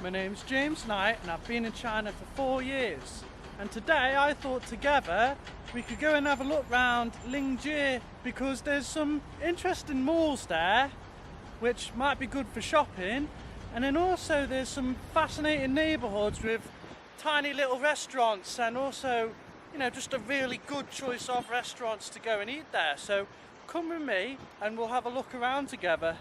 my name's James Knight and I've been in China for 4 years. And today I thought together we could go and have a look round Lingzhi because there's some interesting malls there which might be good for shopping, and then also there's some fascinating neighbourhoods with tiny little restaurants and also, you know, just a really good choice of restaurants to go and eat there. So come with me and we'll have a look around together.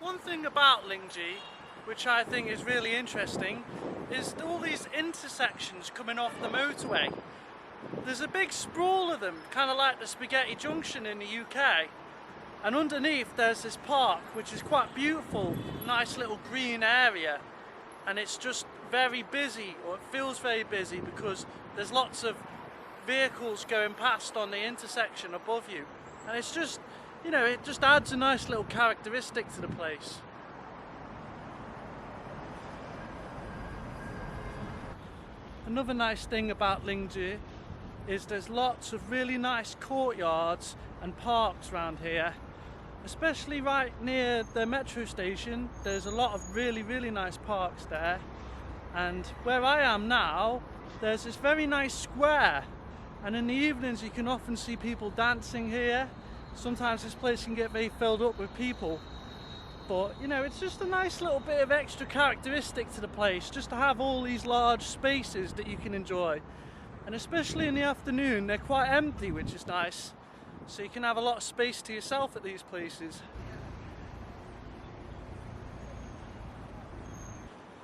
One thing about Lingzhi, which I think is really interesting, is all these intersections coming off the motorway. There's a big sprawl of them, kind of like the Spaghetti Junction in the UK. And underneath there's this park, which is quite beautiful, nice little green area. And it's just very busy, or it feels very busy, because there's lots of vehicles going past on the intersection above you. And it's just, you know, it just adds a nice little characteristic to the place. Another nice thing about Lingzhi is there's lots of really nice courtyards and parks around here, especially right near the metro station. There's a lot of really nice parks there, and where I am now there's this very nice square, and in the evenings you can often see people dancing here. Sometimes this place can get very filled up with people, but you know, it's just a nice little bit of extra characteristic to the place, just to have all these large spaces that you can enjoy. And especially in the afternoon they're quite empty, which is nice, so you can have a lot of space to yourself at these places.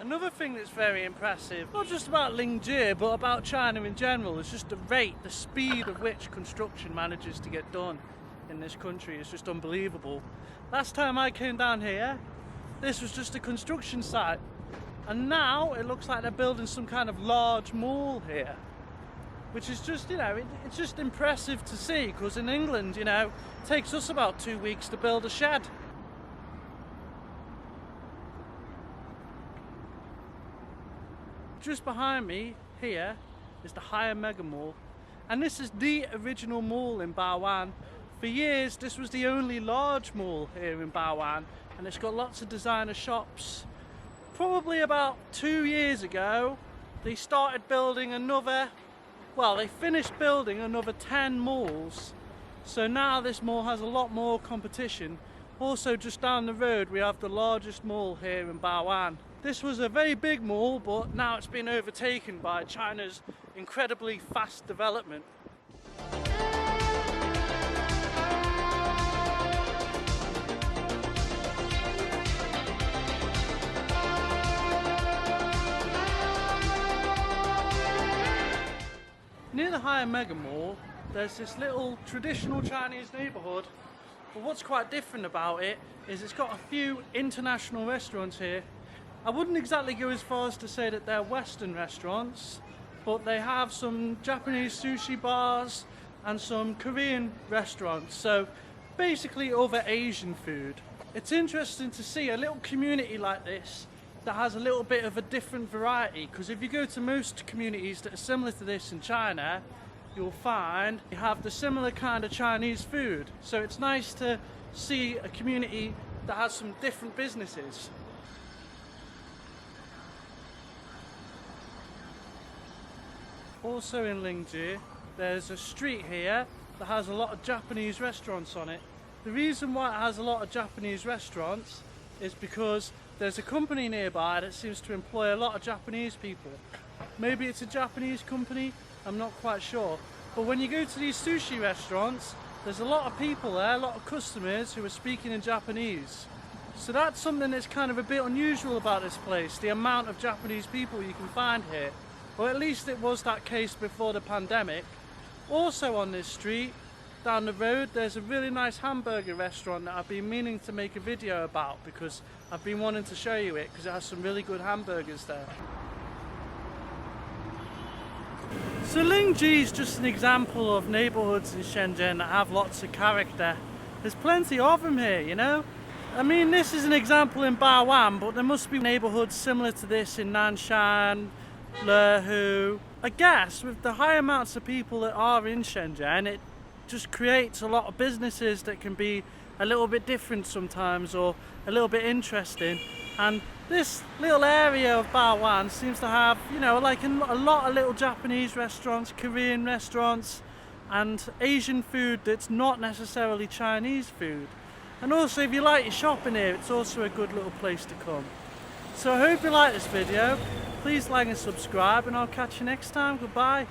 Another thing that's very impressive, not just about Lingzhi but about China in general, is just the speed of which construction manages to get done in this country is just unbelievable. Last time I came down here, this was just a construction site, and now it looks like they're building some kind of large mall here, which is just, you know, it's just impressive to see, because in England, you know, it takes us about 2 weeks to build a shed. Just behind me here is the Higher Mega Mall, and this is the original mall in Bao'an. For years this was the only large mall here in Bao'an, and it's got lots of designer shops. Probably about 2 years ago they started building another, well, they finished building another 10 malls, so now this mall has a lot more competition. Also just down the road we have the largest mall here in Bao'an. This was a very big mall, but now it's been overtaken by China's incredibly fast development. Near the Higher Mega Mall, there's this little traditional Chinese neighbourhood, but what's quite different about it is it's got a few international restaurants here. I wouldn't exactly go as far as to say that they're Western restaurants, but they have some Japanese sushi bars and some Korean restaurants, so basically other Asian food. It's interesting to see a little community like this that has a little bit of a different variety, because if you go to most communities that are similar to this in China, you'll find you have the similar kind of Chinese food. So it's nice to see a community that has some different businesses. Also in Lingzhi, there's a street here that has a lot of Japanese restaurants on it. The reason why it has a lot of Japanese restaurants is because there's a company nearby that seems to employ a lot of Japanese people. Maybe it's a Japanese company, I'm not quite sure. But when you go to these sushi restaurants, there's a lot of people there, a lot of customers who are speaking in Japanese. So that's something that's kind of a bit unusual about this place, the amount of Japanese people you can find here. Or at least it was that case before the pandemic. Also on this street, down the road, there's a really nice hamburger restaurant that I've been meaning to make a video about, because I've been wanting to show you it because it has some really good hamburgers there. So Lingzhi is just an example of neighbourhoods in Shenzhen that have lots of character. There's plenty of them here, you know. I mean, this is an example in Bao'an, but there must be neighbourhoods similar to this in Nanshan, Lehu. I guess with the high amounts of people that are in Shenzhen, it just creates a lot of businesses that can be a little bit different sometimes, or a little bit interesting. And this little area of Bao'an seems to have, you know, like a lot of little Japanese restaurants, Korean restaurants, and Asian food that's not necessarily Chinese food. And also, if you like your shopping here, it's also a good little place to come. So I hope you like this video. Please like and subscribe, and I'll catch you next time. Goodbye.